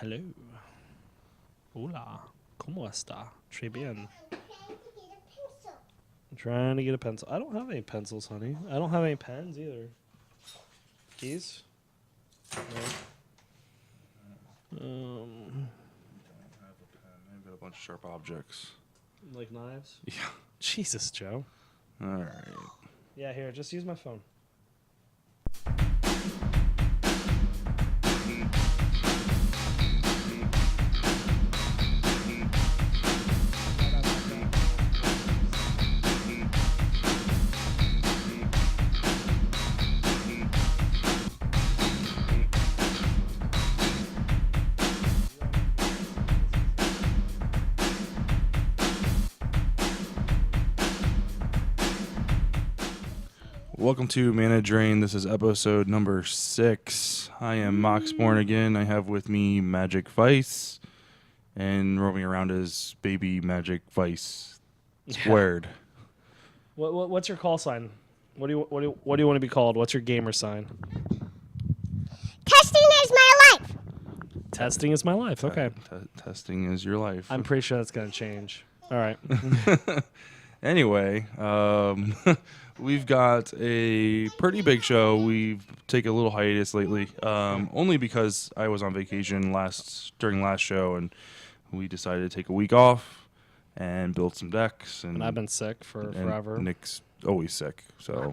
Hello. Hola. ¿Cómo está? Très bien. I'm trying to get a pencil. I don't have any pencils, honey. I don't have any pens either. Keys? No. I have a pen. I've got a bunch of sharp objects. Like knives? Yeah. Jesus, Joe. All right. Yeah, here, just use my phone. Welcome to Mana Drain. This is episode number 6. I am Moxborn again. I have with me Magic Vice, and roaming around is Baby Magic Vice squared. What's your call sign? What do you want to be called? What's your gamer sign? Testing is my life. Testing is my life. Okay. Testing is your life. I'm pretty sure that's going to change. All right. Anyway, we've got a pretty big show. We've taken a little hiatus lately, only because I was on vacation during last show, and we decided to take a week off and build some decks. And I've been sick for and forever. Nick's always sick, so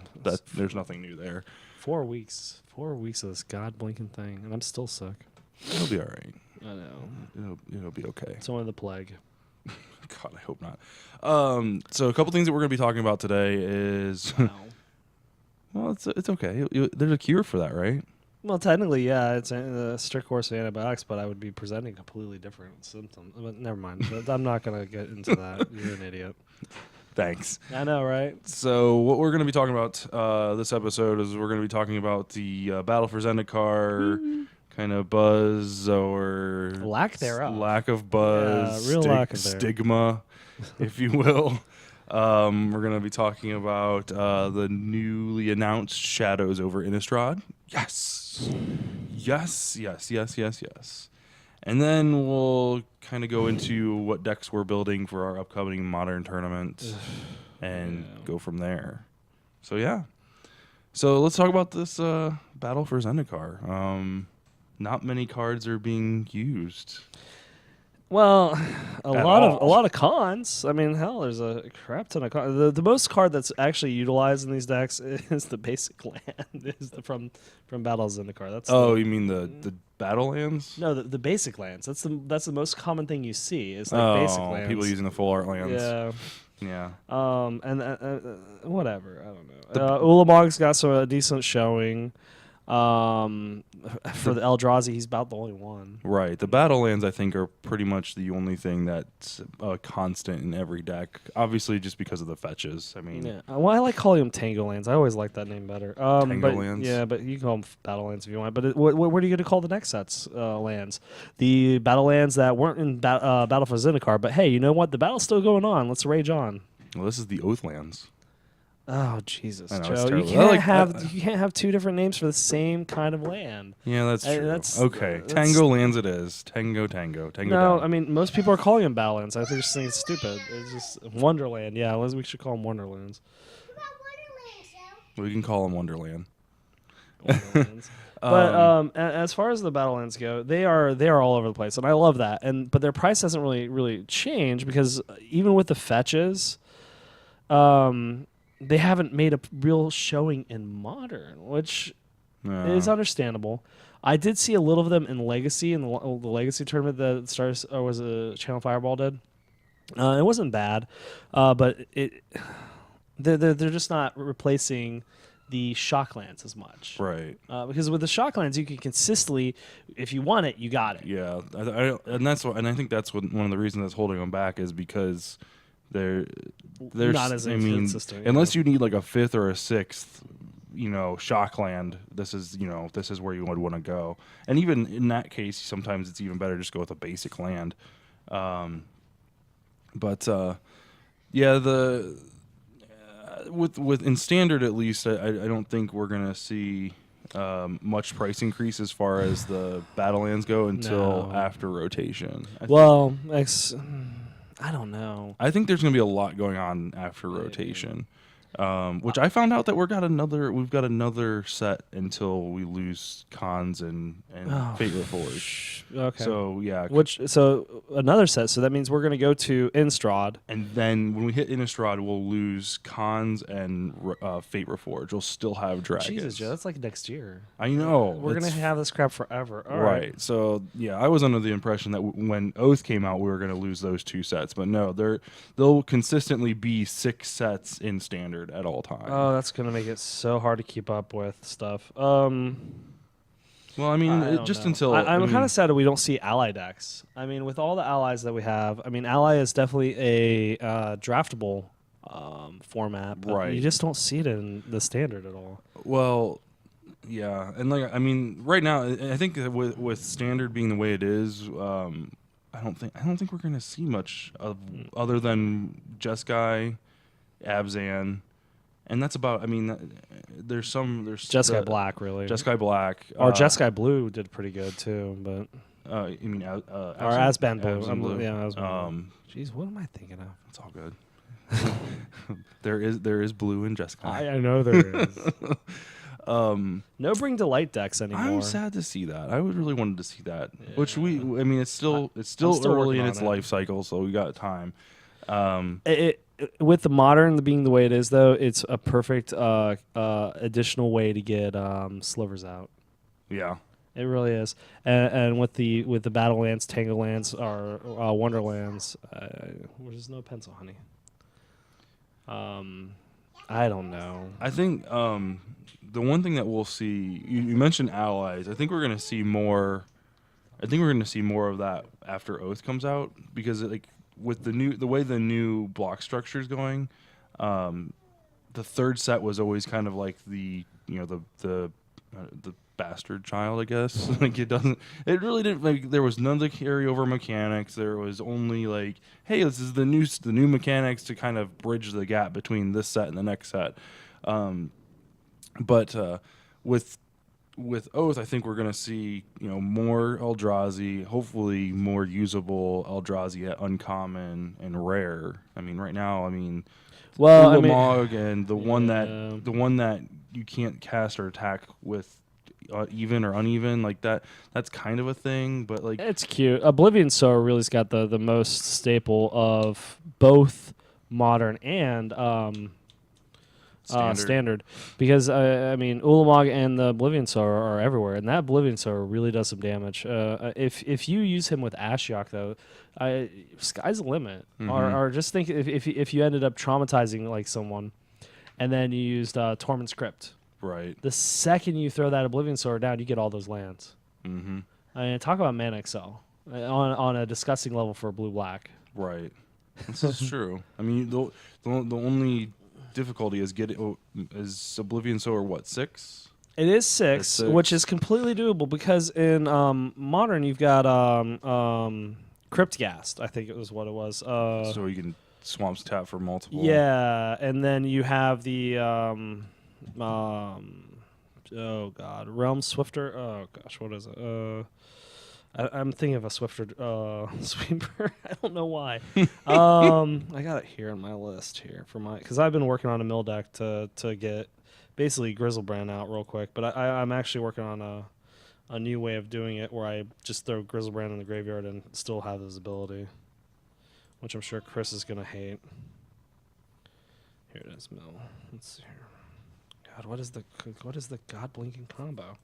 there's nothing new there. 4 weeks. 4 weeks of this god-blinking thing, and I'm still sick. It'll be all right. I know. It'll be okay. It's only the plague. God, I hope not. So a couple things that we're going to be talking about today is, well, it's okay. There's a cure for that, right? Well, technically, yeah, it's a strict course of antibiotics, but I would be presenting completely different symptoms. But never mind. I'm not going to get into that. You're an idiot. Thanks. I know, right? So what we're going to be talking about this episode is we're going to be talking about the Battle for Zendikar kind of buzz or Lack thereof. lack of buzz, Yeah, real lack of there. stigma, if you will. We're going to be talking about the newly announced Shadows over Innistrad. Yes. And then we'll kind of go into what decks we're building for our upcoming Modern tournament and go from there. So, yeah. So, let's talk about this Battle for Zendikar. Not many cards are being used. Well, a At lot all. of cons. I mean, hell, there's a crap ton of cons. The most card that's actually utilized in these decks is the basic land. From Battle of Zendikar. That's You mean the battle lands? no, the basic lands. That's the most common thing you see. Is like basic lands. People using the full art lands. Yeah. Yeah. And whatever. I don't know. Ulamog's got a decent showing. For the Eldrazi, he's about the only one. Right. The battle lands, I think, are pretty much the only thing that's constant in every deck. Obviously, just because of the fetches. I mean, Yeah. Well, I like calling them Tango lands. I always like that name better. Tango lands? Yeah, but you can call them battle lands if you want. But what are you going to call the next set's lands? The battle lands that weren't in Battle for Zendikar. But hey, you know what? The battle's still going on. Let's rage on. well, this is the Oath lands. Oh Jesus, I know, it's Joe! You terrible. you can't have two different names for the same kind of land. Yeah, that's Hey, true. that's- Okay. that's- Tango lands it is. Tango. No, down. I mean most people are calling them battle lands. I just think it's stupid. It's just Wonderland. Yeah, we should call them Wonderlands. We can call them Wonderland. Wonderlands. But as far as the Battlelands go, they are all over the place, and I love that. But their price hasn't really changed because even with the fetches, they haven't made a real showing in Modern, which is understandable. I did see a little of them in Legacy in the Legacy tournament that was a Channel Fireball did. It wasn't bad, but they're just not replacing the Shocklands as much. Right. Because with the Shocklands, you can consistently, if you want it, you got it. Yeah, and I think that's one of the reasons that's holding them back is because they're Not as I mean, consistent, unless you need like a 5th or a 6th, Shockland. This is where you would want to go. And even in that case, sometimes it's even better just go with a basic land. With in standard at least, I don't think we're gonna see much price increase as far as the Battlelands go until No. after rotation. Well, I don't know. I think there's going to be a lot going on after rotation. Which I found out that we've got another set until we lose Cons and Fate Reforged. Okay. So yeah, So another set. So that means we're going to go to Innistrad. and then when we hit Innistrad, we'll lose Cons and Fate Reforged. We'll still have Dragons. Jesus, Joe, that's like next year. I know. We're going to have this crap forever. All right. So yeah, I was under the impression that when Oath came out, we were going to lose those 2 sets, but no, they'll consistently be 6 sets in Standard at all times. Oh, that's going to make it so hard to keep up with stuff. Well, I mean, I don't just know. until I'm kind of sad that we don't see ally decks. I mean, with all the allies that we have, I mean, ally is definitely a draftable format, but Right. you just don't see it in the Standard at all. Well, yeah, and like I mean, right now, I think that with Standard being the way it is, I don't think we're going to see much of other than Jeskai, Abzan, and that's about. I mean, there's Jeskai Black, really. Jeskai Black, Or Jeskai Blue did pretty good too, but you mean or Asban Blue. Asban Blue. Yeah, Asban Blue. Jeez, what am I thinking of? It's all good. there is blue in Jeskai. I know there is. No Bring Delight decks anymore. I'm sad to see that. I would really wanted to see that. Yeah. Which I mean, it's still still early working in on its it. life cycle, so we got time. With the modern being the way it is, though, it's a perfect additional way to get slivers out. Yeah. It really is. And with the Battlelands, Tanglelands, or Wonderlands, there's no pencil, honey. I don't know. I think the one thing that we'll see, you mentioned allies. I think we're going to see more. I think we're going to see more of that after Oath comes out because with the way the new block structure is going, the third set was always kind of like the bastard child, I guess. It really didn't there was none of the carryover mechanics. There was only like, hey, this is the new mechanics to kind of bridge the gap between this set and the next set. But with Oath, I think we're going to see more Eldrazi, hopefully more usable Eldrazi at uncommon and rare. I mean, right now, Ulamog and the one that you can't cast or attack with even or uneven like that. That's kind of a thing, but like it's cute. Oblivion Sower really's got the most staple of both modern and standard, because I mean Ulamog and the Oblivion Sower are everywhere, and that Oblivion Sower really does some damage. If you use him with Ashiok though, sky's the limit. Mm-hmm. Or just think if you ended up traumatizing like someone, and then you used Tormund's Crypt. right. The second you throw that Oblivion Sower down, you get all those lands. Mm-hmm. I mean, talk about mana excel on a disgusting level for blue black. Right. This is true. I mean, the only difficulty is is Oblivion Sower 6? It is 6, which is completely doable because in modern you've got Cryptghast, I think it was what it was. So you can Swamps tap for multiple. Yeah, and then you have the oh god, Realm Swifter. Oh gosh, what is it? I'm thinking of a Swifter sweeper. I don't know why. I got it here on my list here for because I've been working on a mill deck to get basically Grizzlebrand out real quick, but I'm actually working on a new way of doing it where I just throw Grizzlebrand in the graveyard and still have his ability, which I'm sure Chris is gonna hate. Here it is, mill. Let's see here. God, what is the god blinking combo?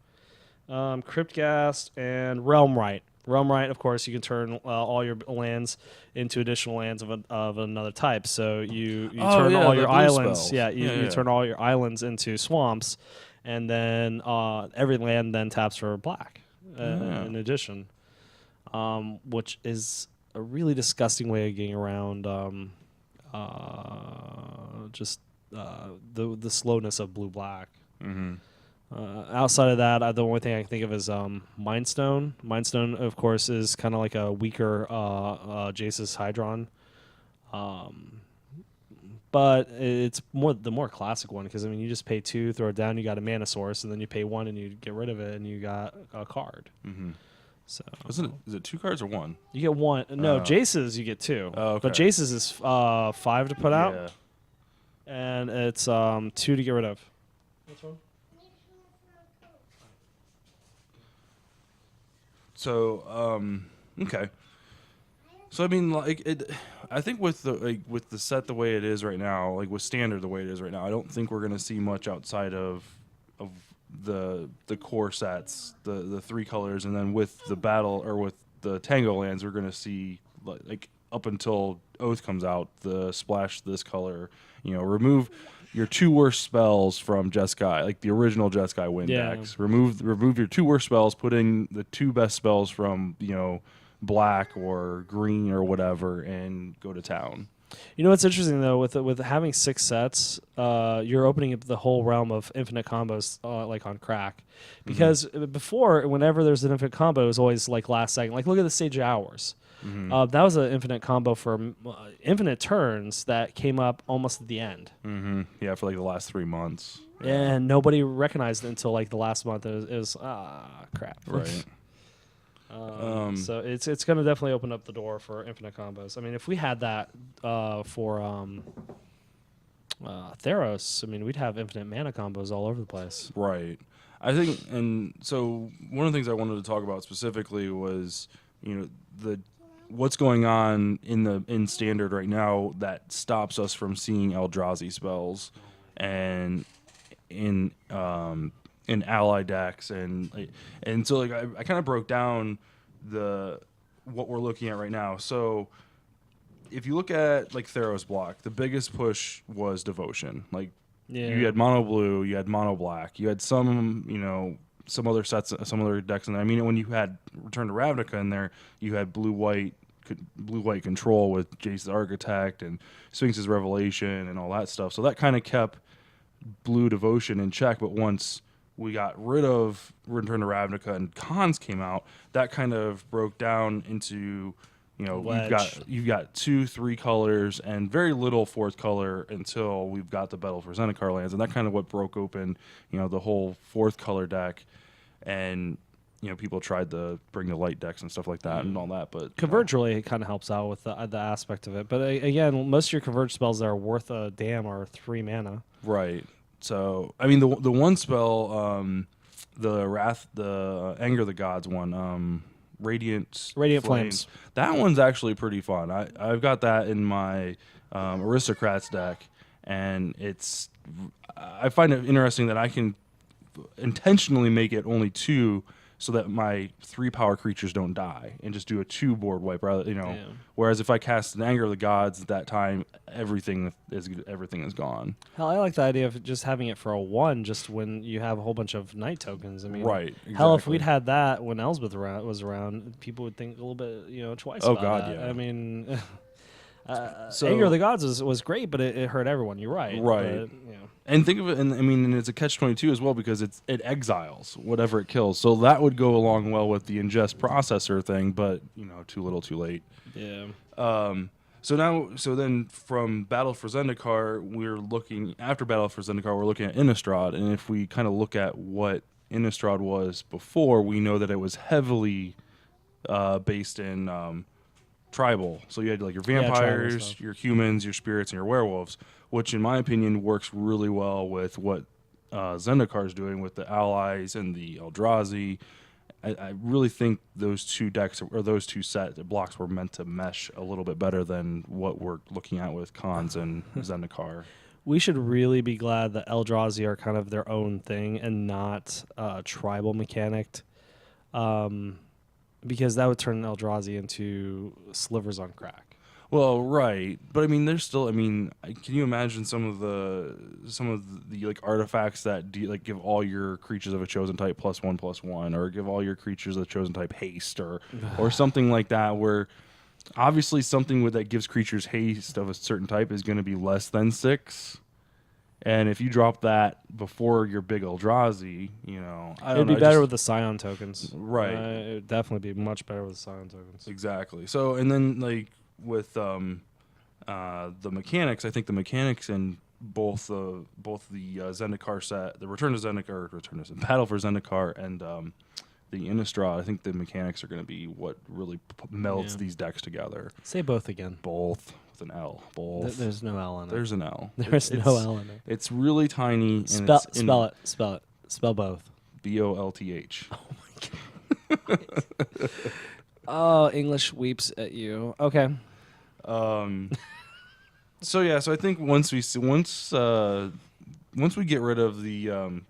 Cryptghast and Realmright. Realmright, of course, you can turn all your lands into additional lands of another type. So you turn all your islands. Spells. You turn all your islands into swamps, and then every land then taps for black. In addition, which is a really disgusting way of getting around the slowness of blue black. Mm-hmm. Outside of that, the only thing I can think of is Mindstone. Mindstone, of course, is kind of like a weaker Jace's Hydron. But but it's the more classic one because I mean you just pay 2, throw it down, you got a mana source, and then you pay 1 and you get rid of it, and you got a card. Mm-hmm. So is it 2 cards or 1? you get 1. No, Jace's you get 2. Oh, okay. But Jace's is 5 to put out, Yeah. and it's 2 to get rid of. Which one? So okay. So I mean, like I think with the set the way it is right now, like with standard the way it is right now, I don't think we're gonna see much outside of the core sets, the 3 colors, and then with the battle or with the Tango lands, we're gonna see like up until Oath comes out, the splash this color, remove your 2 worst spells from Jeskai, like the original Jeskai win decks. Remove your 2 worst spells, put in the 2 best spells from black or green or whatever, and go to town. You know what's interesting though, with having 6 sets, you're opening up the whole realm of infinite combos, like on crack. Because before, whenever there's an infinite combo, it was always like last second. Like look at the Sage of Hours. That was an infinite combo for infinite turns that came up almost at the end. Yeah, for like the last 3 months. And nobody recognized it until like the last month. It was crap. Right. So it's going to definitely open up the door for infinite combos. I mean, if we had that for Theros, I mean, we'd have infinite mana combos all over the place. Right. I think, and so one of the things I wanted to talk about specifically was, what's going on in standard right now that stops us from seeing Eldrazi spells, and in ally decks, and so like I kind of broke down what we're looking at right now. So if you look at like Theros block, the biggest push was Devotion. Like you had mono blue, you had mono black, you had some some other sets, some other decks in there. I mean, when you had Return to Ravnica in there, you had blue white control with Jace's Architect and Sphinx's Revelation and all that stuff. So that kind of kept blue Devotion in check. But once we got rid of Return to Ravnica and Khans came out, that kind of broke down into you've got 2, 3 colors and very little 4th color until we've got the Battle for Zendikar lands, and that kind of what broke open the whole 4th color deck. And people tried to bring the light decks and stuff like that and all that, but Converge really kind of helps out with the aspect of it. But again, most of your Converge spells that are worth a damn are 3 mana. Right. So I mean, the one spell, the Anger of the Gods one, Radiant Flames. That one's actually pretty fun. I've got that in my Aristocrats deck, and I find it interesting that I can intentionally make it only 2 so that my 3 power creatures don't die, and just do a 2 board wipe rather, Whereas if I cast an Anger of the Gods at that time, everything is gone. Hell, I like the idea of just having it for a 1, just when you have a whole bunch of night tokens. I mean, right. Exactly. Hell, if we'd had that when Elspeth was around, people would think a little bit, twice. Oh about God, that. yeah. I mean, so, Anger of the Gods was great, but it hurt everyone. You're right. Right. But, And think of it, and it's a catch-22 as well, because it exiles whatever it kills. So that would go along well with the ingest processor thing, but too little, too late. Yeah. So then from Battle for Zendikar, we're looking at Innistrad, and if we kind of look at what Innistrad was before, we know that it was heavily based in tribal. So you had like your vampires, your humans, your spirits, and your werewolves, which in my opinion works really well with what Zendikar is doing with the allies and the Eldrazi. I really think those 2 decks or those 2 blocks were meant to mesh a little bit better than what we're looking at with Khans and Zendikar. We should really be glad that Eldrazi are kind of their own thing and not tribal mechanic, because that would turn Eldrazi into slivers on crack. Well, right, but I mean, there's still. I mean, can you imagine some of the like artifacts that give all your creatures of a chosen type +1/+1, or give all your creatures of a chosen type haste, or something like that, where obviously something that gives creatures haste of a certain type is going to be less than 6. And if you drop that before your big Eldrazi, it'd be better with the Scion tokens. Right. It would definitely be much better with the Scion tokens. Exactly. So, and then like with the mechanics, I think the mechanics in both the Zendikar set, the Return to Battle for Zendikar, and the Innistrad, I think the mechanics are going to be what really melds these decks together. Say both again. Both with an L. Both. There's no L in it. There's an L. There's no L in it. It's really tiny. And Spell it. Spell both. BOLTH. Oh my god. Oh, English weeps at you. Okay. So I think once we get rid of the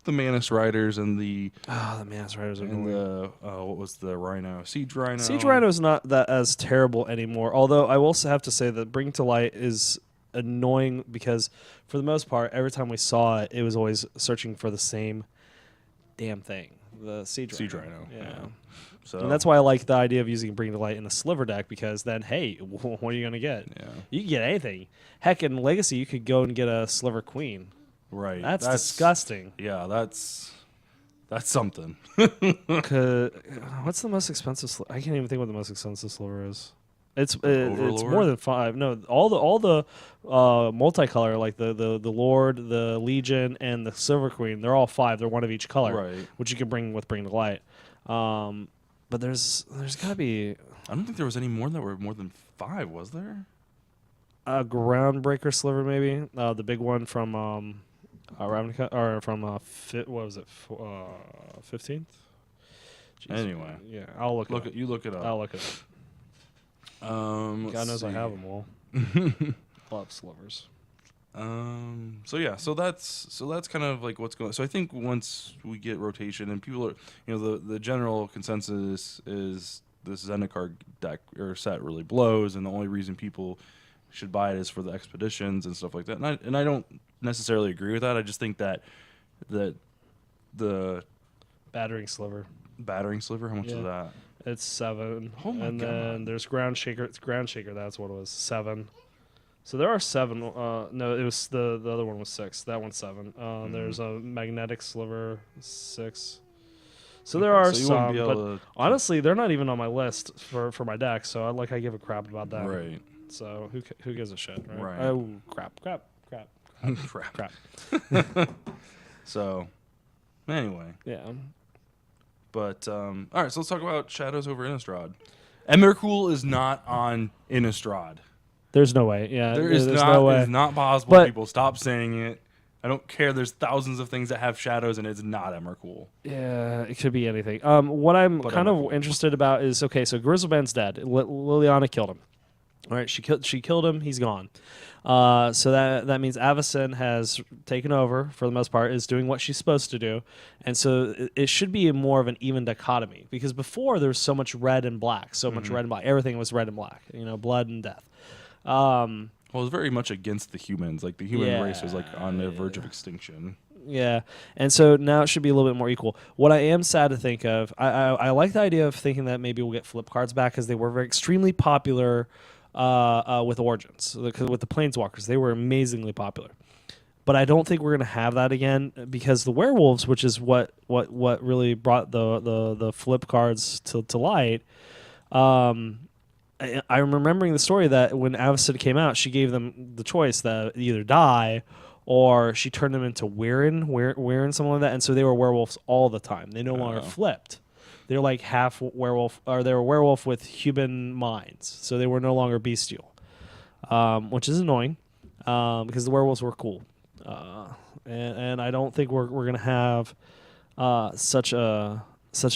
Manus Riders and the Manus Riders are and the what was the Rhino? Siege Rhino. Siege Rhino is not that as terrible anymore. Although I will have to say that Bring to Light is annoying because for the most part, every time we saw it, it was always searching for the same damn thing. The Siege Rhino. Yeah. So And that's why I like the idea of using Bring to Light in a sliver deck, because then, hey, what are you going to get? Yeah. You can get anything. Heck, in Legacy, you could go and get a Sliver Queen. Right. That's disgusting. Yeah, that's something. What's the most expensive? I can't even think what the most expensive sliver is. It's more than 5. No, all the multicolor, like the Lord, the Legion, and the Silver Queen, they're all 5. They're one of each color, Right. which you can bring with Bring to Light. But there's got to be. I don't think there was any more that were more than 5, was there? A Groundbreaker sliver, maybe the big one from Ravnica, or from what was it? 15th. Anyway, yeah, I'll look it up. I'll look it up. God knows I have them all. Love slivers. So that's kind of like what's going on. So I think once we get rotation and people are, the general consensus is this Zendikar deck or set really blows, and the only reason people should buy it is for the expeditions and stuff like that. And I don't necessarily agree with that. I just think that the Battering sliver. How much is that? It's 7. Oh my and God. then there's Ground Shaker. It's Ground Shaker. That's what it was. 7. So there are 7. No, it was the other one was 6. That one's 7. There's a Magnetic Sliver 6. So there are some, but honestly, they're not even on my list for my deck. So I give a crap about that. Right. So who gives a shit, right? Right. Oh, crap. Crap. So, anyway. Yeah. But, all right, so let's talk about Shadows over Innistrad. Emrakul is not on Innistrad. There's no way. Yeah, there's no way. It is not possible. But people, stop saying it. I don't care. There's thousands of things that have shadows, and it's not Emrakul. Yeah, it could be anything. What I'm kind of interested about is, okay, so Grizzleben's dead. Liliana killed him. All right, she killed him. He's gone. So that means Avacyn has taken over for the most part, is doing what she's supposed to do, and so it should be more of an even dichotomy, because before there was so much red and black, everything was red and black, blood and death. Well, it was very much against the humans. Like the human race was on the verge of extinction. Yeah, and so now it should be a little bit more equal. What I am sad to think of, I like the idea of thinking that maybe we'll get flip cards back, because they were extremely popular with Origins, with the Planeswalkers. They were amazingly popular. But I don't think we're going to have that again, because the werewolves, which is what really brought the flip cards to light. I'm remembering the story that when Avacyn came out, she gave them the choice that either die or she turned them into Weirin, something like that. And so they were werewolves all the time. They no longer flipped. They're like half werewolf, or they were werewolf with human minds. So they were no longer bestial, which is annoying because the werewolves were cool. And I don't think we're going to have such a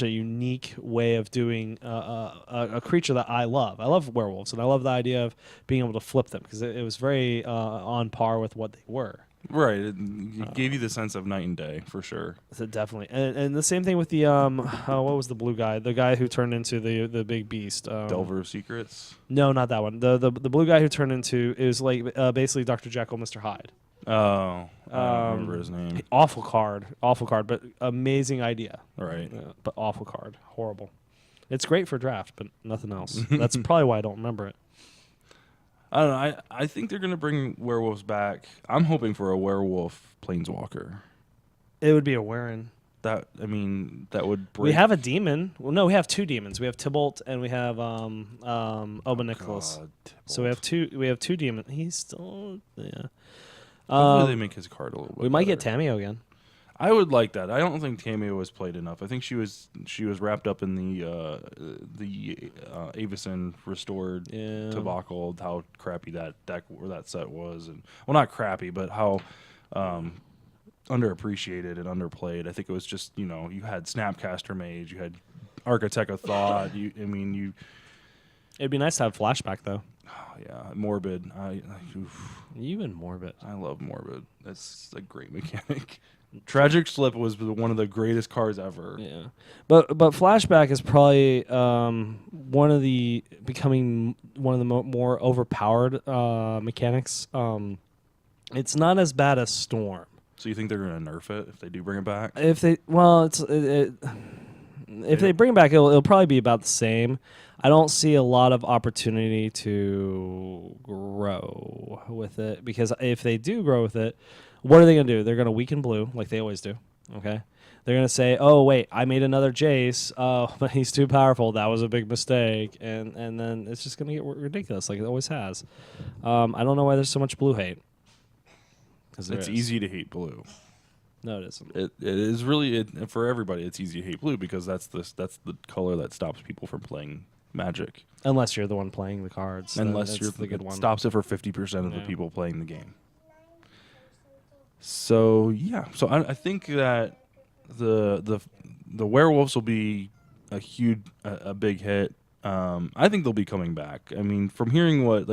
unique way of doing a creature that I love. I love werewolves, and I love the idea of being able to flip them, because it was very on par with what they were. Right. It gave you the sense of night and day, for sure. So definitely. And the same thing with the, what was the blue guy? The guy who turned into the big beast. Delver of Secrets? No, not that one. The blue guy who turned into, it was like basically Dr. Jekyll, Mr. Hyde. Oh, I don't remember his name. Awful card, but amazing idea. Right. But awful card. Horrible. It's great for draft, but nothing else. That's probably why I don't remember it. I don't know. I think they're going to bring werewolves back. I'm hoping for a werewolf planeswalker. It would be a Weirin. that would break. We have a demon. Well, no, we have 2 demons. We have Tybalt and we have Oba Nicholas. God, So we have two demons. He's still Hopefully they make his card a little bit. We might get better. Tamio again. I would like that. I don't think Tamio was played enough. I think she was wrapped up in the Avacyn restored debacle. How crappy that deck or that set was, and well, not crappy, but how underappreciated and underplayed. I think it was just you had Snapcaster Mage, you had Architect of Thought. It'd be nice to have Flashback though. Oh, yeah, Morbid. Even Morbid. I love Morbid. That's a great mechanic. Tragic Slip was one of the greatest cards ever. Yeah, but Flashback is probably becoming one of the more overpowered mechanics. It's not as bad as Storm. So you think they're going to nerf it if they do bring it back? If they they bring it back, it'll probably be about the same. I don't see a lot of opportunity to grow with it because if they do grow with it, what are they going to do? They're going to weaken blue like they always do. Okay, they're going to say, "Oh wait, I made another Jace. Oh, but he's too powerful. That was a big mistake." And then it's just going to get ridiculous like it always has. I don't know why there's so much blue hate. It's easy to hate blue. No, it isn't. It is really for everybody. It's easy to hate blue because that's the color that stops people from playing Magic. Unless you're the one playing the cards. Unless you're the good one. Stops it for 50% of the people playing the game. So yeah, I think that the werewolves will be a big hit. I think they'll be coming back. I mean, from hearing what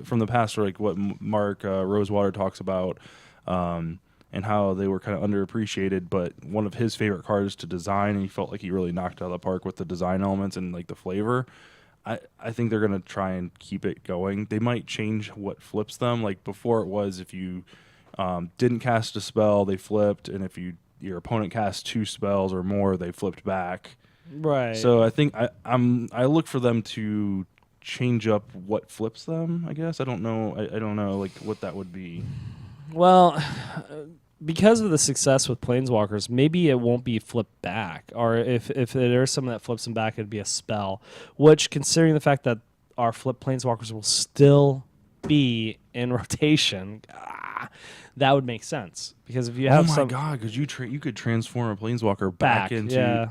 from the past, what Mark Rosewater talks about, and how they were kind of underappreciated, but one of his favorite cards to design, and he felt like he really knocked it out of the park with the design elements and the flavor. I think they're gonna try and keep it going. They might change what flips them. Like before, it was if you didn't cast a spell, they flipped, and if your opponent cast 2 spells or more, they flipped back. Right. So I think I look for them to change up what flips them. I guess I don't know. I don't know what that would be. Well, because of the success with Planeswalkers, maybe it won't be flipped back, or if there's something that flips them back, it'd be a spell. Which, considering the fact that our flip Planeswalkers will still be in rotation, that would make sense. Because if you have god, because you could transform a Planeswalker back into. Yeah.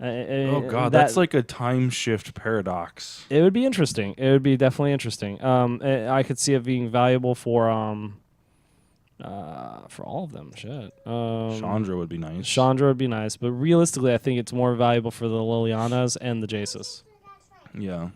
Oh god, that's like a time shift paradox. It would be interesting. It would be definitely interesting. I could see it being valuable for all of them. Shit. Chandra would be nice. Chandra would be nice, but realistically, I think it's more valuable for the Lilianas and the Jaces. Yeah,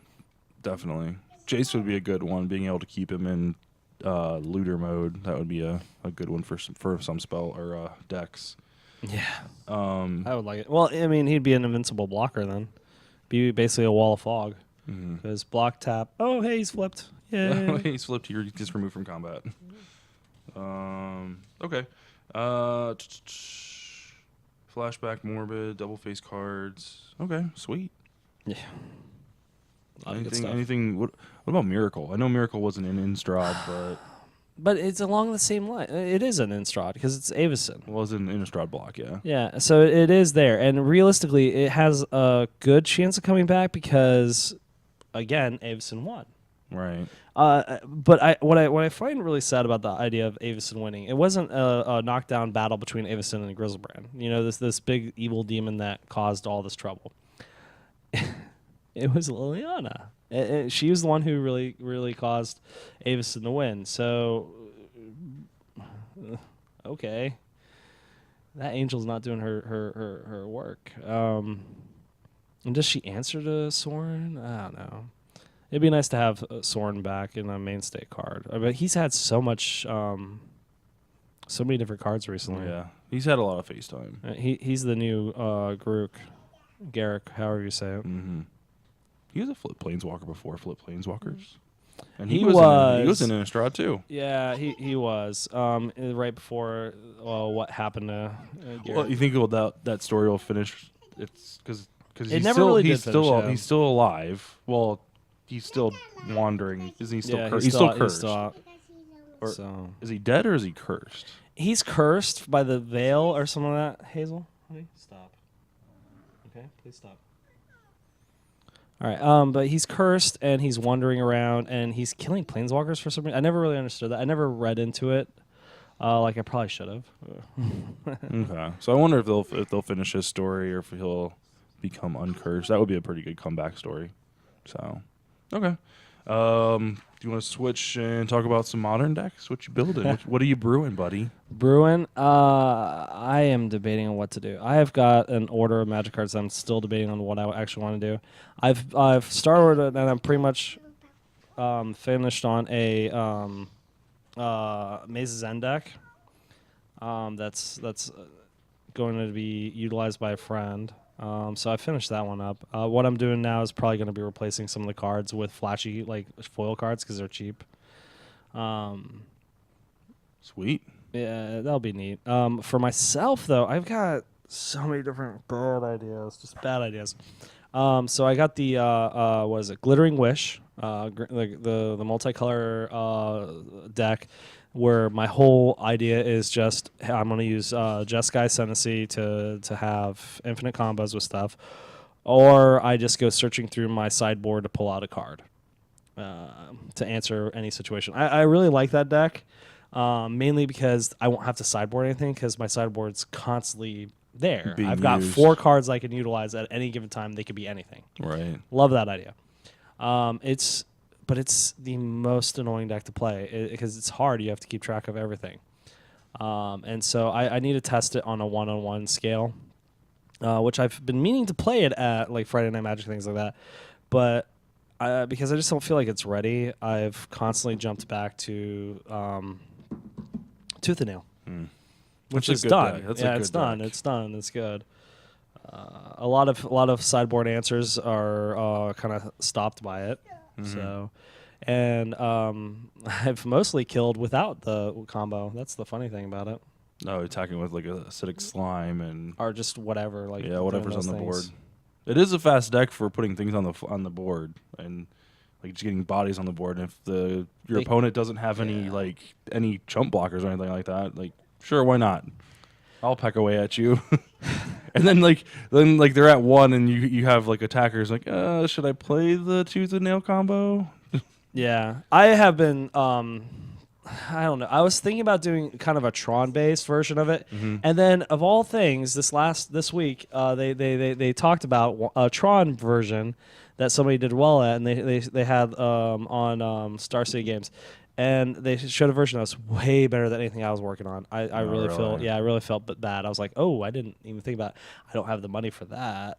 definitely. Jace would be a good one. Being able to keep him in looter mode, that would be a good one for some spell or decks. Yeah. I would like it. Well, I mean, he'd be an invincible blocker then. Be basically a wall of fog. Because block tap. Oh, hey, he's flipped. Yeah. He's flipped. You're just removed from combat. Okay. Flashback, Morbid, double face cards. Okay, sweet. Yeah. Anything? What about Miracle? I know Miracle wasn't in Innistrad, but it's along the same line. It is an Innistrad because it's Avacyn. It was an Innistrad block, yeah. Yeah, so it is there, and realistically, it has a good chance of coming back because, again, Avacyn won. Right. But what I find really sad about the idea of Avacyn winning, it wasn't a knockdown battle between Avacyn and Griselbrand. You know, this big evil demon that caused all this trouble. It was Liliana. She was the one who really caused Avacyn to win. So, okay, that angel's not doing her work. And does she answer to Sorin? I don't know. It'd be nice to have Sorin back in a mainstay card. But he's had so many different cards recently. Yeah, he's had a lot of face time. He's the new Garrick, however you say it. Mm-hmm. He was a flip Planeswalker before Flip Planeswalkers. And he was in Innistrad too. Yeah, he was. Right before what happened to Garrick. Well, you think that story will finish? It's because he's still alive. Well, he's still wandering. Isn't he still cursed? He's still cursed. Is he dead or is he cursed? He's cursed by the veil or something like that. Hazel, honey, stop. Okay, please stop. All right, but he's cursed and he's wandering around and he's killing planeswalkers for some reason. I never really understood that. I never read into it, like I probably should have. Okay, so I wonder if they'll finish his story or if he'll become uncursed. That would be a pretty good comeback story. So, okay. Do you want to switch and talk about some modern decks? What you building? What are you brewing, buddy? Brewing, I am debating on what to do. I have got an order of Magic cards. I'm still debating on what I actually want to do. I've started and I'm pretty much finished on a Maze's End deck. That's going to be utilized by a friend. So I finished that one up. What I'm doing now is probably going to be replacing some of the cards with flashy like foil cards because they're cheap. Sweet. Yeah, that'll be neat. For myself though, I've got so many different bad ideas, just bad ideas. So I got the what is it, Glittering Wish, the multicolor deck, where my whole idea is just I'm going to use Jeskai Ascendancy to have infinite combos with stuff, or I just go searching through my sideboard to pull out a card to answer any situation. I really like that deck, mainly because I won't have to sideboard anything because my sideboard's constantly there. Being I've got used. 4 cards I can utilize at any given time. They could be anything. Right. Love that idea. But it's the most annoying deck to play because it's hard. You have to keep track of everything. And so I need to test it on a one-on-one scale, which I've been meaning to play it at like Friday Night Magic, things like that. But because I just don't feel like it's ready, I've constantly jumped back to Tooth and Nail, which is done. Yeah, it's done. Deck. It's done. It's good. A lot of sideboard answers are kind of stopped by it. So, and I've mostly killed without the combo. That's the funny thing about it. No, attacking with like a acidic slime and Or just whatever, like whatever's on doing the those board. It is a fast deck for putting things on the board and like just getting bodies on the board. And if your opponent doesn't have any chump blockers or anything like that, like sure, why not? I'll peck away at you. And then they're at 1 and you have like attackers like, should I play the Tooth and Nail combo? Yeah, I have been. I don't know. I was thinking about doing kind of a Tron-based version of it, and then of all things, this week, they talked about a Tron version that somebody did well at, and they had on Star City Games, and they showed a version that was way better than anything I was working on. I really felt bad. I was like, oh, I didn't even think about it. I don't have the money for that.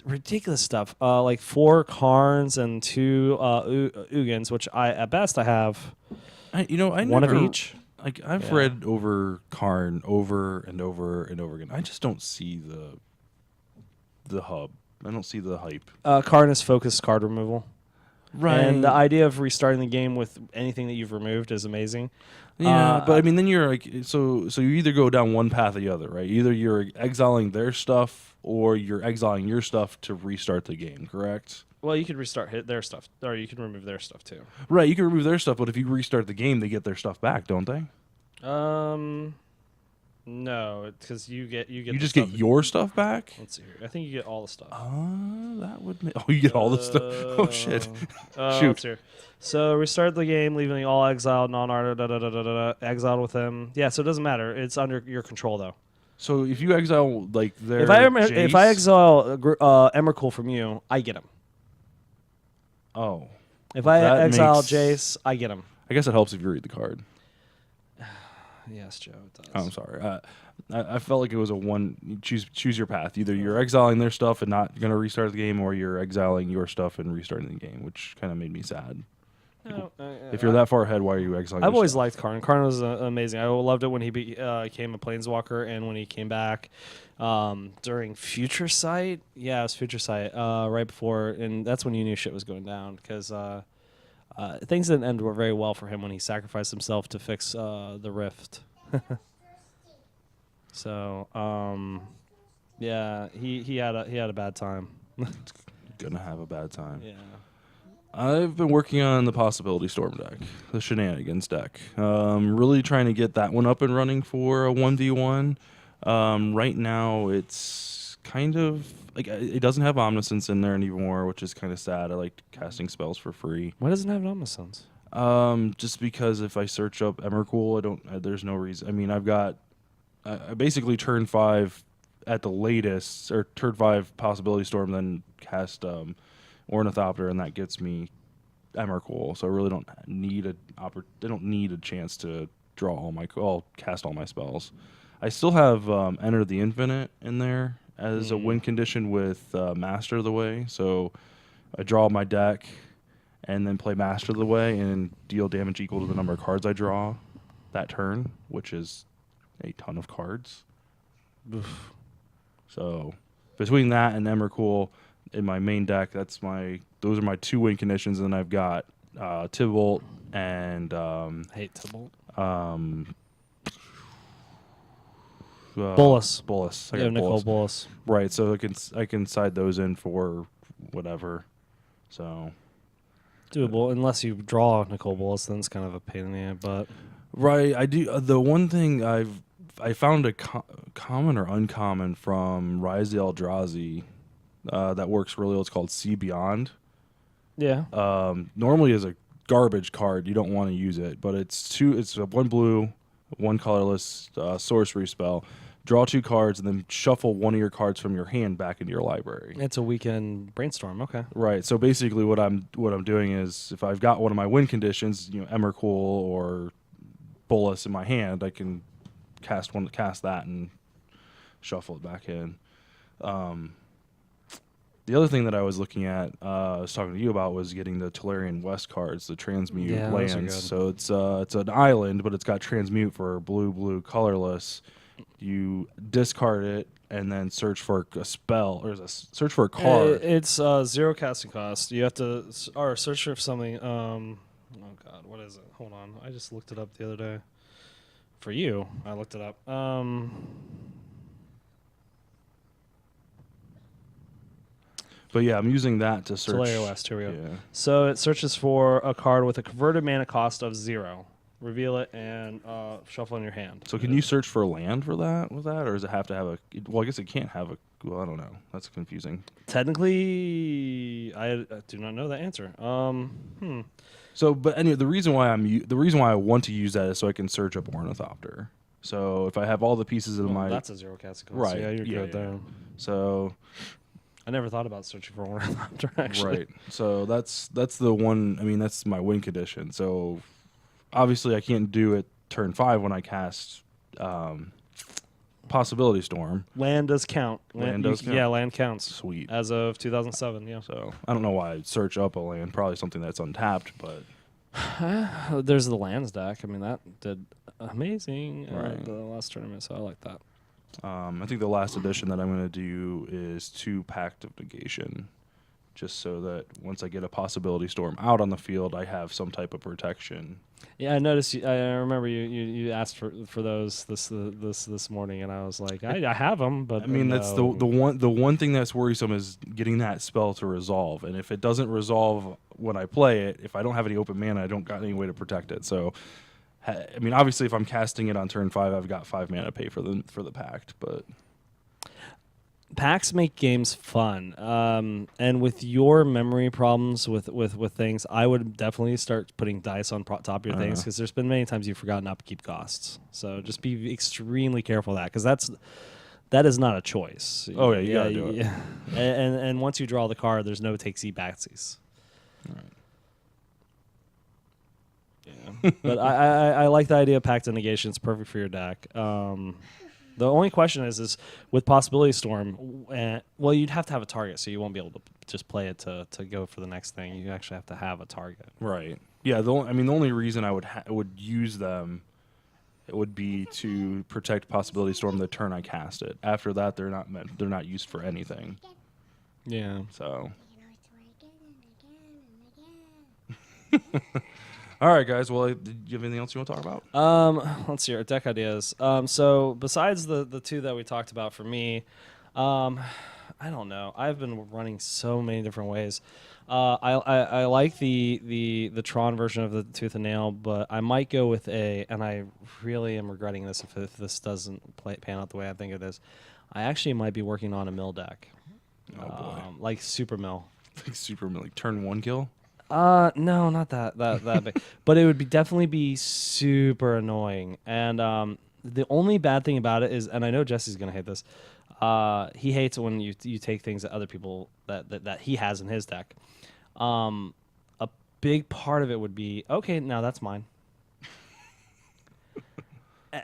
Ridiculous stuff. Like 4 Karns and 2 Ugins, which at best I have. One of each. Like I've read over Karn over and over and over again. I just don't see the hub. I don't see the hype. Karn is focused card removal. Right. And the idea of restarting the game with anything that you've removed is amazing. Yeah, but I mean, then you're like, so you either go down one path or the other, right? Either you're exiling their stuff or you're exiling your stuff to restart the game, correct? Well, you could restart their stuff, or you can remove their stuff too. Right, you can remove their stuff, but if you restart the game, they get their stuff back, don't they? No, because you get. You just get your stuff back. Let's see here. I think you get all the stuff. That would. You get all the stuff. Oh shit! Shoot. Let's see here. So restart the game, leaving all exiled, non-art, exiled with them. Yeah, so it doesn't matter. It's under your control though. So if you exile like their if I exile Emrakul from you, I get him. Oh. If I exile Jace, I get him. I guess it helps if you read the card. Yes, Joe, it does. Oh, I'm sorry. I felt like it was a one. Choose your path. Either you're exiling their stuff and not going to restart the game, or you're exiling your stuff and restarting the game, which kind of made me sad. No, if you're that far ahead, why are you exiling? I've always liked Karn. Karn was amazing. I loved it when he became a Planeswalker and when he came back during Future Sight. Yeah, it was Future Sight right before, and that's when you knew shit was going down because things didn't end very well for him when he sacrificed himself to fix the rift. So yeah, he had a bad time. Gonna have a bad time. Yeah. I've been working on the Possibility Storm deck, the Shenanigans deck. Really trying to get that one up and running for a 1v1. Right now, it's kind of like it doesn't have Omniscience in there anymore, which is kind of sad. I like casting spells for free. Why doesn't it have Omniscience? Just because if I search up Emrakul, I don't. There's no reason. I mean, I've got I basically turn 5 at the latest, or turn 5 Possibility Storm, then cast Ornithopter, and that gets me Emrakul. So I really don't need I don't need a chance to cast all my spells. I still have Enter the Infinite in there as a win condition with Master of the Way. So I draw my deck and then play Master of the Way and deal damage equal to the number of cards I draw that turn, which is a ton of cards. Oof. So between that and Emrakul in my main deck, those are my 2 win conditions. And then I've got Tibalt and hate Tibalt. Bolas. I Yeah, got Nicole Bolas. Bolas. Right, so I can side those in for whatever. So Doable, unless you draw Nicole Bolas, then it's kind of a pain in the butt. right, I do. The one thing I found a common or uncommon from Rise the Eldrazi that works really well. It's called See Beyond. Yeah. Normally as a garbage card, you don't want to use it, but it's a 1 blue, 1 colorless sorcery spell. Draw 2 cards and then shuffle one of your cards from your hand back into your library. It's a weekend brainstorm. Okay. Right. So basically, what I'm doing is, if I've got one of my win conditions, Emrakul or Bolas in my hand, I can cast that and shuffle it back in. The other thing that I was looking at, I was talking to you about, was getting the Tolarian West cards, the transmute lands. So it's an island, but it's got transmute for blue, colorless. You discard it and then search for a spell, or search for a card. It's 0 casting cost. You have to search for something. Oh God, what is it? Hold on, I just looked it up the other day. For you, I looked it up. But yeah, I'm using that to search. Tolaria West, here we go. Yeah. So it searches for a card with a converted mana cost of 0. Reveal it and shuffle in your hand. So can you search for a land with that, or does it have to have a? Well, I guess it can't have a. Well, I don't know. That's confusing. Technically, I do not know the answer. So, but anyway, the reason why I want to use that is so I can search up Ornithopter. So if I have all the pieces of my, that's a 0 casting cost. Right. Yeah, you're good there. So I never thought about searching for Ornithopter, actually. Right. So that's the one. I mean, that's my win condition. So obviously, I can't do it turn 5 when I cast Possibility Storm. Land does count. Land does count. Yeah, land counts. Sweet. As of 2007, yeah. So I don't know why I'd search up a land. Probably something that's untapped, but There's the lands deck. I mean, that did amazing Right. the last tournament, so I like that. I think the last edition that I'm going to do is 2 Pact of Negation, just so that once I get a Possibility Storm out on the field, I have some type of protection. Yeah, I noticed. I remember you asked for those this morning, and I was like, I have them, but I mean, that's the one thing that's worrisome is getting that spell to resolve, and if it doesn't resolve when I play it, if I don't have any open mana, I don't got any way to protect it. So, I mean, obviously, if I'm casting it on turn 5, I've got 5 mana to pay for the Pact, but packs make games fun. And with your memory problems with things, I would definitely start putting dice on top of your things, because there's been many times you've forgotten upkeep costs. So just be extremely careful of that, because that is not a choice. Oh yeah, you gotta do it. And once you draw the card, there's no takesy backsies. All right. Yeah, but I like the idea of Pact of Negation. It's perfect for your deck. The only question is with Possibility Storm, well, you'd have to have a target, so you won't be able to just play it to go for the next thing. You actually have to have a target. Right. Yeah. The only reason I would use them, it would be to protect Possibility Storm the turn I cast it. After that, they're not used for anything. Yeah. So. All right, guys. Well, do you have anything else you want to talk about? Let's see our deck ideas. So besides the 2 that we talked about, for me, I don't know. I've been running so many different ways. I like the Tron version of the Tooth and Nail, but I might go with and I really am regretting this if this doesn't pan out the way I think it is. I actually might be working on a mill deck. Oh boy. Like Super Mill. Like Super Mill, like turn 1 kill? No, not that big. But it would definitely be super annoying. And the only bad thing about it is, and I know Jesse's gonna hate this, he hates when you take things that other people that he has in his deck. A big part of it would be, okay, now that's mine.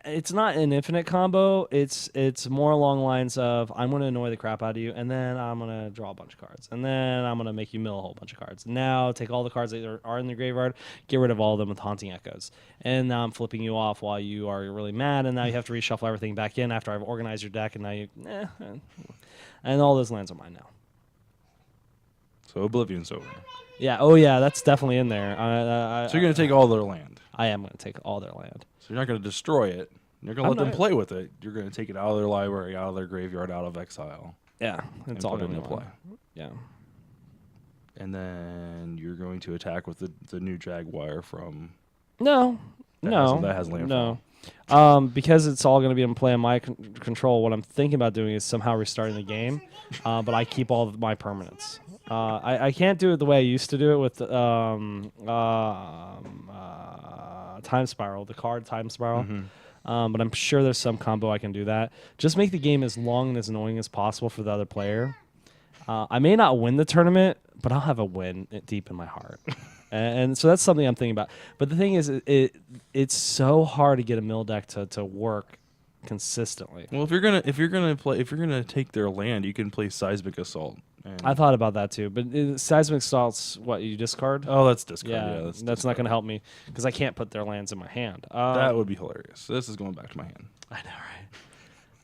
It's not an infinite combo. It's more along the lines of, I'm going to annoy the crap out of you, and then I'm going to draw a bunch of cards, and then I'm going to make you mill a whole bunch of cards. Now take all the cards that are in the graveyard, get rid of all of them with Haunting Echoes, and now I'm flipping you off while you are really mad, and now you have to reshuffle everything back in after I've organized your deck, and now you, and all those lands are mine now. So Oblivion's over. Yeah. Oh yeah, that's definitely in there. So you're going to take all their land. I am going to take all their land. So you're not going to destroy it. You're going to let them play with it. You're going to take it out of their library, out of their graveyard, out of exile. Yeah, it's all going to play. Yeah. And then you're going to attack with the new Jaguar from... No. That has landfall. No. Because it's all going to be in play in my control, what I'm thinking about doing is somehow restarting the game, but I keep all of my permanents. I can't do it the way I used to do it with Time Spiral, the card Time Spiral. Mm-hmm. But I'm sure there's some combo I can do that. Just make the game as long and as annoying as possible for the other player. I may not win the tournament, but I'll have a win deep in my heart. And so that's something I'm thinking about. But the thing is, it's so hard to get a mill deck to work consistently. Well, if you're gonna take their land, you can play Seismic Assault. I thought about that too, but Seismic Assault's what, you discard? Oh, that's discard. Yeah, that's not going to help me because I can't put their lands in my hand. That would be hilarious. This is going back to my hand. I know,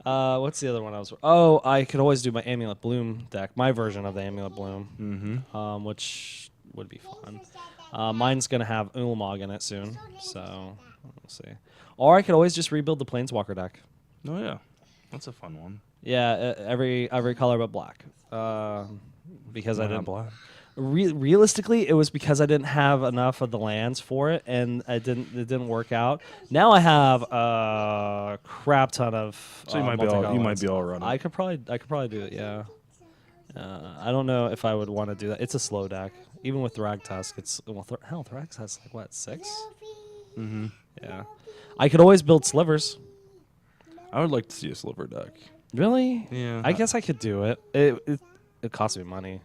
right? What's the other one I was? Oh, I could always do my Amulet Bloom deck, my version of the Amulet Bloom, which would be fun. Mine's going to have Ulamog in it soon, so we'll see. Or I could always just rebuild the Planeswalker deck. Oh yeah, that's a fun one. Yeah, every color but black. Because I didn't. Black. Realistically, it was because I didn't have enough of the lands for it, and it didn't work out. Now I have a crap ton of. So you might be all right. I could probably do it. Yeah. I don't know if I would want to do that. It's a slow deck, even with Thragtusk. It's Thragtusk has like what, 6? Mm-hmm. Yeah. I could always build slivers. I would like to see a sliver deck. Really? Yeah. I guess I could do it. It costs me money.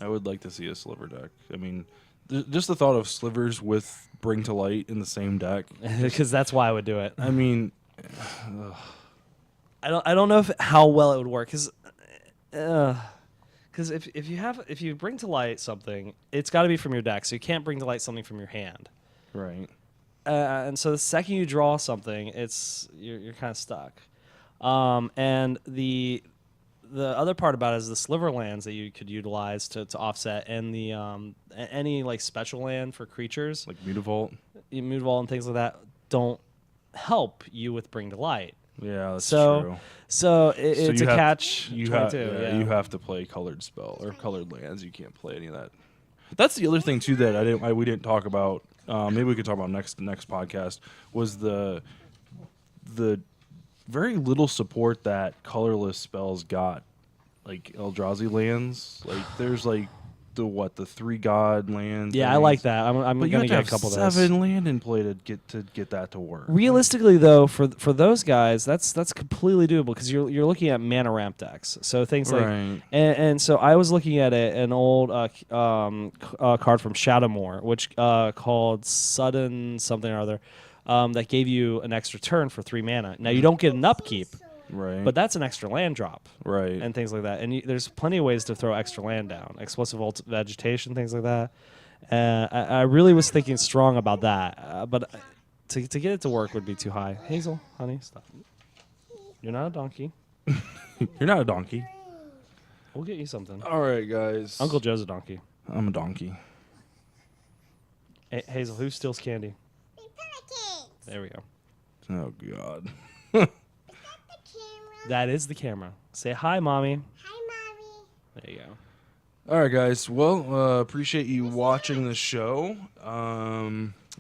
I would like to see a sliver deck. I mean, just the thought of slivers with Bring to Light in the same deck. Because that's why I would do it. I mean, I don't know how well it would work. Because if you Bring to Light something, it's got to be from your deck. So you can't Bring to Light something from your hand. Right. And so the second you draw something, you're kind of stuck. And the other part about it is the sliver lands that you could utilize to offset, and the any like special land for creatures like Mutavault, and things like that don't help you with Bring to Light. Yeah, that's true. So it's a catch. You have to play colored spell or colored lands. You can't play any of that. That's the other thing too that we didn't talk about. Maybe we could talk about next podcast. Was the very little support that colorless spells got, like Eldrazi lands. Like there's like the 3 god lands. Yeah, I like that. I'm but gonna you have get to a couple have of those. 7 land in play to get that to work. Realistically, though, for those guys, that's completely doable because you're looking at mana ramp decks. So things like and so I was looking at an old card from Shadowmoor, which called Sudden something or other, that gave you an extra turn for 3 mana. Now you don't get an upkeep. Right. But that's an extra land drop. Right. And things like that. And there's plenty of ways to throw extra land down. Explosive vegetation, things like that. I really was thinking strong about that. But to get it to work would be too high. Hazel, honey, stop. You're not a donkey. You're not a donkey. We'll get you something. All right, guys. Uncle Joe's a donkey. I'm a donkey. Hey, Hazel, who steals candy? There we go. Oh, God. That is the camera. Say hi, Mommy. Hi, Mommy. There you go. All right, guys. Well, appreciate you watching the show.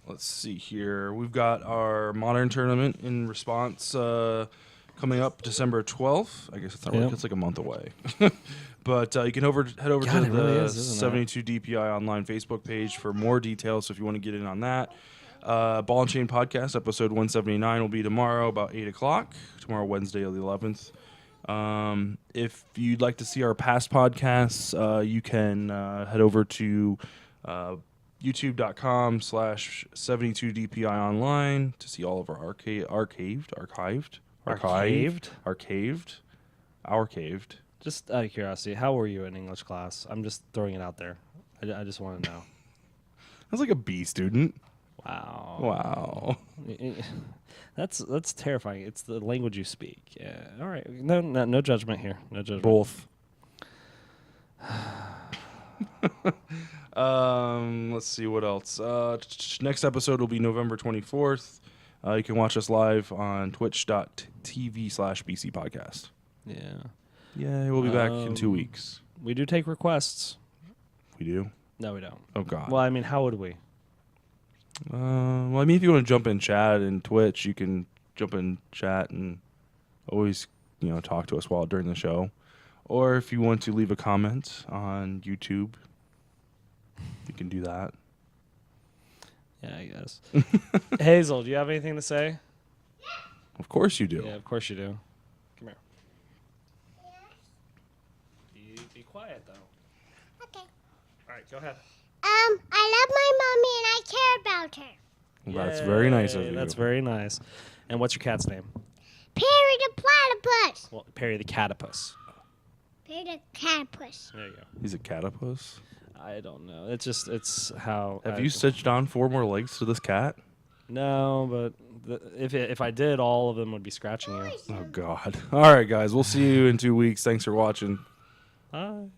Let's see here. We've got our Modern tournament in response coming up December 12th. I guess it's not really, it's like a month away. But you can head over to the really is, 72 DPI online Facebook page for more details. So if you want to get in on that. Ball and Chain Podcast, episode 179 will be tomorrow about 8 o'clock. Tomorrow, Wednesday, the 11th. If you'd like to see our past podcasts, you can head over to youtube.com/72DPI online to see all of our archived. Just out of curiosity, how were you in English class? I'm just throwing it out there. I just want to know. I was like a B student. Wow. That's terrifying. It's the language you speak. Yeah. All right. No judgment here. No judgment. Both. Let's see what else. Next episode will be November 24th. You can watch us live on twitch.tv/BC Podcast. Yeah. Yeah, we'll be back in 2 weeks. We do take requests. We do? No, we don't. Oh, God. Well, I mean, how would we? Well, I mean, if you want to jump in chat and Twitch, you can jump in chat and always, talk to us during the show. Or if you want to leave a comment on YouTube, you can do that. Yeah, I guess. Hazel, do you have anything to say? Of course you do. Yeah, of course you do. Come here. Be quiet, though. Okay. All right, go ahead. I love my mommy and I care about her. Well, that's very nice of you. That's very nice. And what's your cat's name? Perry the platypus. Well, Perry the Catapus. Perry the catapus. There you go. He's a catapus? I don't know. It's how. Have you stitched on 4 more legs to this cat? No, but if I did, all of them would be scratching you. Oh, God. All right, guys. We'll see you in 2 weeks. Thanks for watching. Bye.